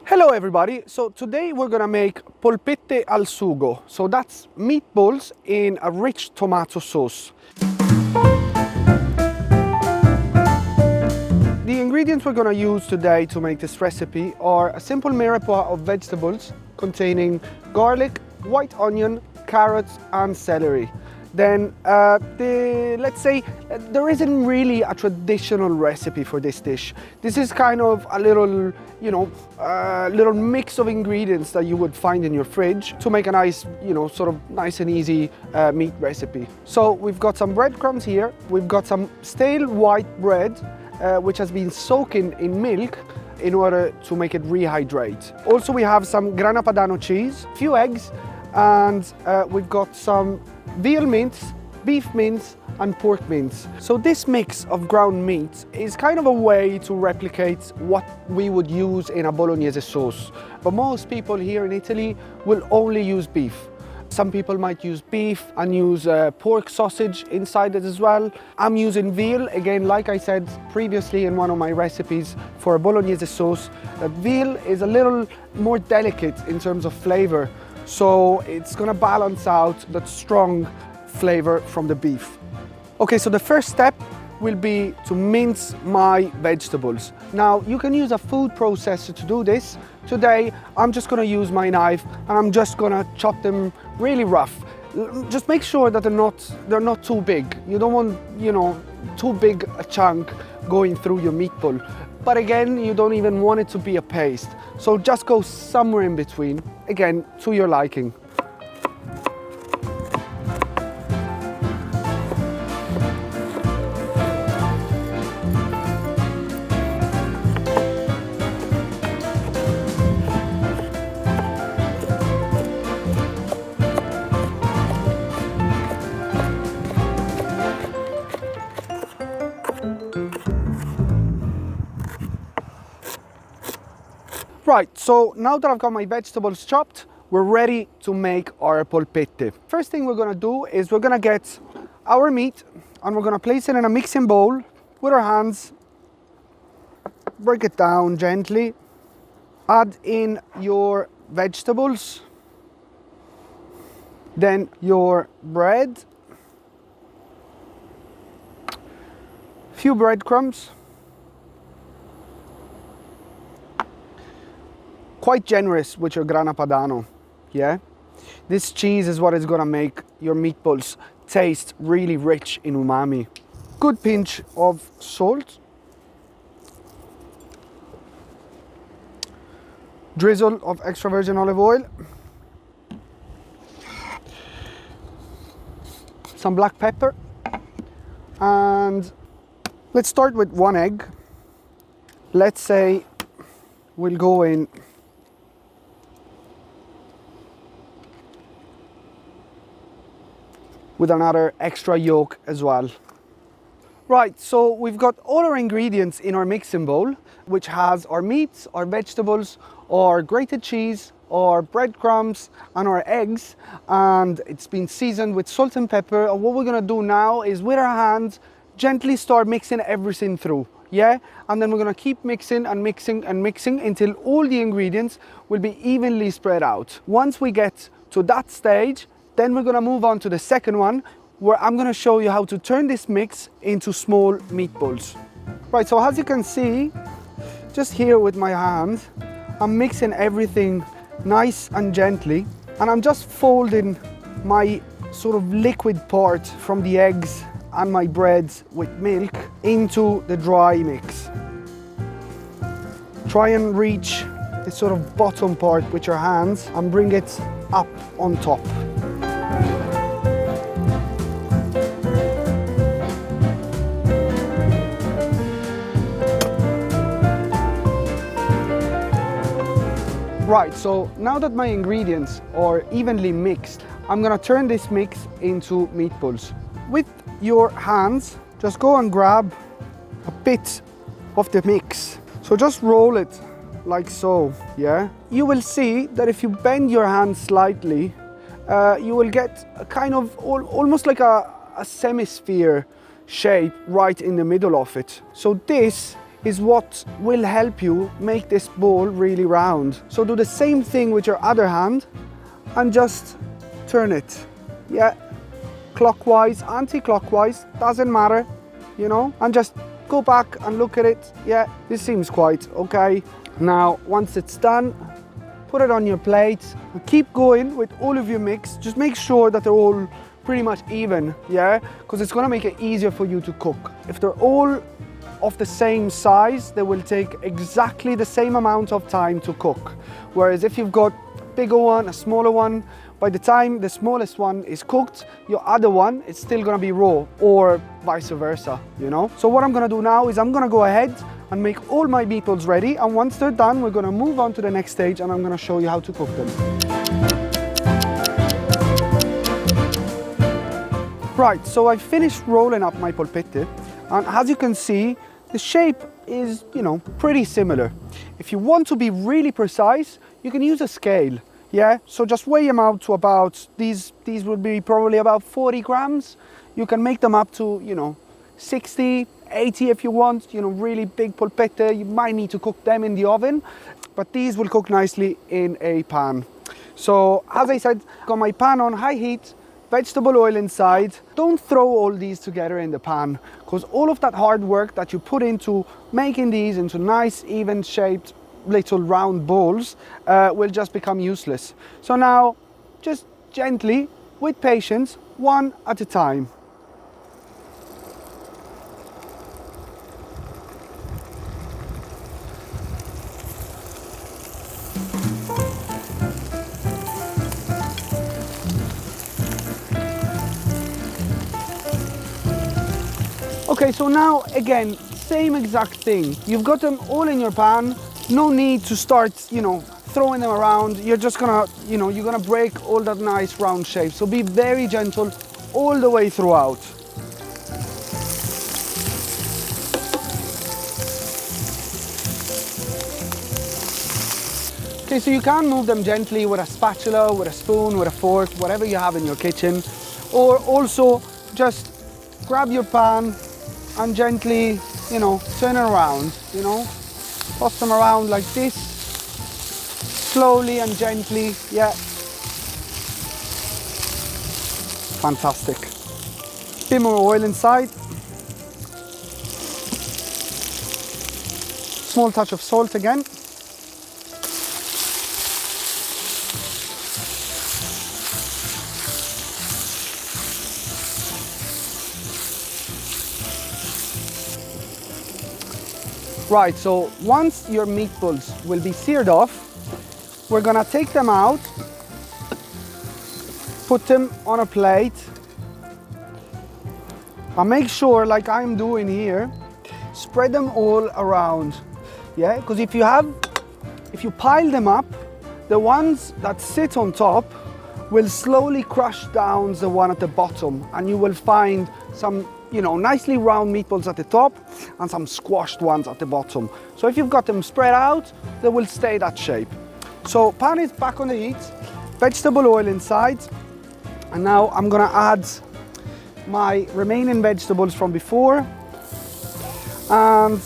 Hello everybody, so today we're gonna make polpette al sugo. So that's meatballs in a rich tomato sauce. The ingredients we're gonna use today to make this recipe are a simple mirepoix of vegetables containing garlic, white onion, carrots and celery. Then let's say there isn't really a traditional recipe for this dish. This is kind of a little, little mix of ingredients that you would find in your fridge to make a nice, sort of nice and easy meat recipe. So we've got some breadcrumbs here. We've got some stale white bread, which has been soaking in milk in order to make it rehydrate. Also, we have some grana padano cheese, a few eggs, and we've got some veal mince, beef mince and pork mince. So this mix of ground meat is kind of a way to replicate what we would use in a bolognese sauce. But most people here in Italy will only use beef. Some people might use beef and use pork sausage inside it as well. I'm using veal, again, like I said previously in one of my recipes for a bolognese sauce, that veal is a little more delicate in terms of flavor. So it's gonna balance out that strong flavor from the beef. Okay, so the first step will be to mince my vegetables. Now, you can use a food processor to do this. Today, I'm just gonna use my knife and I'm just gonna chop them really rough. Just make sure that they're not too big. You don't want, too big a chunk going through your meatball. But again, you don't even want it to be a paste. So just go somewhere in between, again, to your liking. Right, so now that I've got my vegetables chopped, we're ready to make our polpette. First thing we're gonna do is we're gonna get our meat and we're gonna place it in a mixing bowl with our hands, break it down gently, add in your vegetables, then your bread, few breadcrumbs, quite generous with your grana padano, yeah? This cheese is what is gonna make your meatballs taste really rich in umami. Good pinch of salt. Drizzle of extra virgin olive oil. Some black pepper. And let's start with one egg. Let's say we'll go in with another extra yolk as well. Right, so we've got all our ingredients in our mixing bowl, which has our meats, our vegetables, our grated cheese, our breadcrumbs and our eggs, and it's been seasoned with salt and pepper. And what we're gonna do now is with our hands, gently start mixing everything through, yeah? And then we're gonna keep mixing and mixing and mixing until all the ingredients will be evenly spread out. Once we get to that stage, then we're gonna move on to the second one, where I'm gonna show you how to turn this mix into small meatballs. Right, so as you can see, just here with my hand, I'm mixing everything nice and gently, and I'm just folding my sort of liquid part from the eggs and my breads with milk into the dry mix. Try and reach the sort of bottom part with your hands and bring it up on top. Right, so now that my ingredients are evenly mixed, I'm gonna turn this mix into meatballs. With your hands, just go and grab a bit of the mix. So just roll it like so, yeah? You will see that if you bend your hand slightly, you will get a kind of almost like a semi-sphere shape right in the middle of it. So this is what will help you make this ball really round. So do the same thing with your other hand and just turn it. Yeah, clockwise, anti-clockwise, doesn't matter, you know, and just go back and look at it. Yeah, this seems quite okay. Now, once it's done, put it on your plate and keep going with all of your mix. Just make sure that they're all pretty much even, yeah, because it's gonna make it easier for you to cook. If they're all of the same size, they will take exactly the same amount of time to cook. Whereas if you've got a bigger one, a smaller one, by the time the smallest one is cooked, your other one is still gonna be raw, or vice versa, you know? So what I'm gonna do now is I'm gonna go ahead and make all my meatballs ready, and once they're done, we're gonna move on to the next stage and I'm gonna show you how to cook them. Right, so I finished rolling up my polpette, and as you can see, the shape is, you know, pretty similar. If you want to be really precise, you can use a scale. Yeah, so just weigh them out to about, these would be probably about 40 grams. You can make them up to, you know, 60, 80 if you want, you know, really big polpette. You might need to cook them in the oven, but these will cook nicely in a pan. So as I said, got my pan on high heat, vegetable oil inside. Don't throw all these together in the pan, because all of that hard work that you put into making these into nice, even shaped little round balls will just become useless. So now, just gently, with patience, one at a time. Okay, so now again, same exact thing. You've got them all in your pan. No need to start, you know, throwing them around. You're just gonna, you know, you're gonna break all that nice round shape. So be very gentle all the way throughout. Okay, so you can move them gently with a spatula, with a spoon, with a fork, whatever you have in your kitchen. Or also just grab your pan and gently, you know, turn it around, you know. Toss them around like this, slowly and gently, yeah. Fantastic. Bit more oil inside. Small touch of salt again. Right, so once your meatballs will be seared off, we're gonna take them out, put them on a plate, and make sure, like I'm doing here, spread them all around. Yeah, because if you pile them up, the ones that sit on top will slowly crush down the one at the bottom, and you will find some, you know, nicely round meatballs at the top and some squashed ones at the bottom. So if you've got them spread out, they will stay that shape. So pan is back on the heat, vegetable oil inside, and now I'm gonna add my remaining vegetables from before and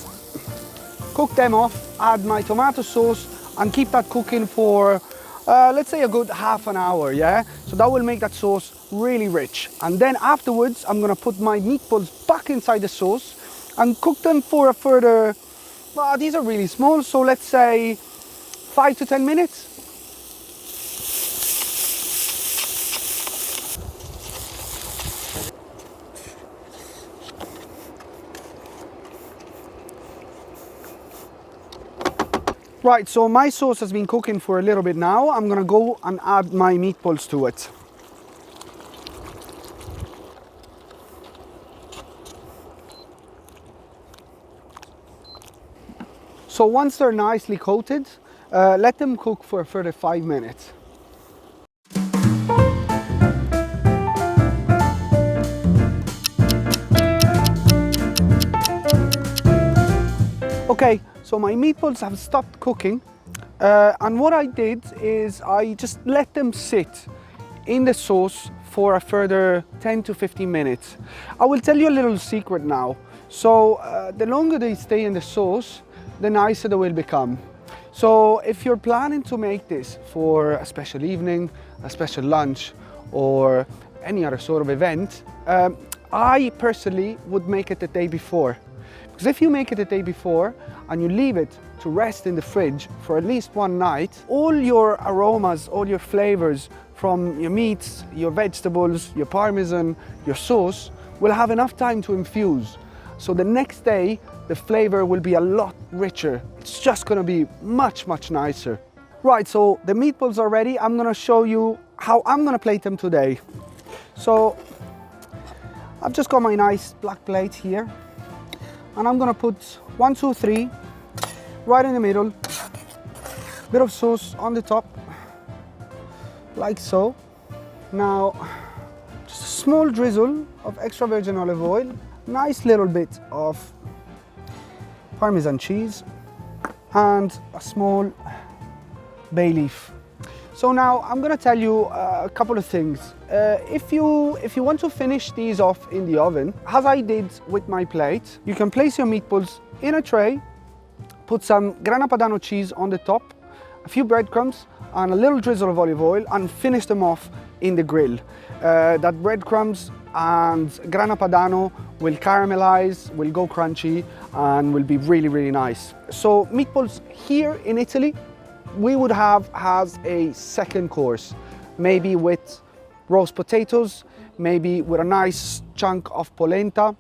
cook them off, add my tomato sauce and keep that cooking for let's say a good half an hour, yeah? So that will make that sauce really rich. And then afterwards, I'm gonna put my meatballs back inside the sauce and cook them for a further, well, these are really small, so let's say 5 to 10 minutes. Right, so my sauce has been cooking for a little bit now. I'm gonna go and add my meatballs to it. So once they're nicely coated, let them cook for a further 5 minutes. Okay, so my meatballs have stopped cooking, and what I did is I just let them sit in the sauce for a further 10 to 15 minutes. I will tell you a little secret now. So the longer they stay in the sauce, the nicer they will become. So if you're planning to make this for a special evening, a special lunch, or any other sort of event, I personally would make it the day before. Because if you make it the day before and you leave it to rest in the fridge for at least one night, all your aromas, all your flavors from your meats, your vegetables, your parmesan, your sauce will have enough time to infuse. So the next day, the flavor will be a lot richer. It's just gonna be much, much nicer. Right, so the meatballs are ready. I'm gonna show you how I'm gonna plate them today. So I've just got my nice black plate here, and I'm gonna put 1, 2, 3 right in the middle, bit of sauce on the top, like so. Now, just a small drizzle of extra virgin olive oil, nice little bit of Parmesan cheese, and a small bay leaf. So now I'm gonna tell you a couple of things. If you want to finish these off in the oven, as I did with my plate, you can place your meatballs in a tray, put some grana padano cheese on the top, a few breadcrumbs, and a little drizzle of olive oil, and finish them off in the grill. That breadcrumbs and grana padano will caramelize, will go crunchy, and will be really, really nice. So meatballs here in Italy, we would have as a second course, maybe with roast potatoes, maybe with a nice chunk of polenta.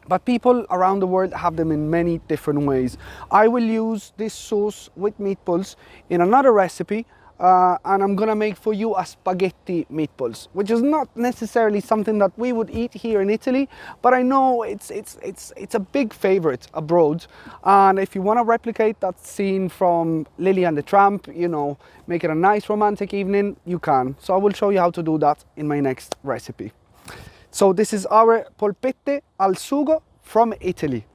But people around the world have them in many different ways. I will use this sauce with meatballs in another recipe, and I'm gonna make for you a spaghetti meatballs, which is not necessarily something that we would eat here in Italy, but I know it's a big favorite abroad. And if you wanna replicate that scene from Lily and the Tramp, you know, make it a nice romantic evening, you can. So I will show you how to do that in my next recipe. So this is our polpette al sugo from Italy.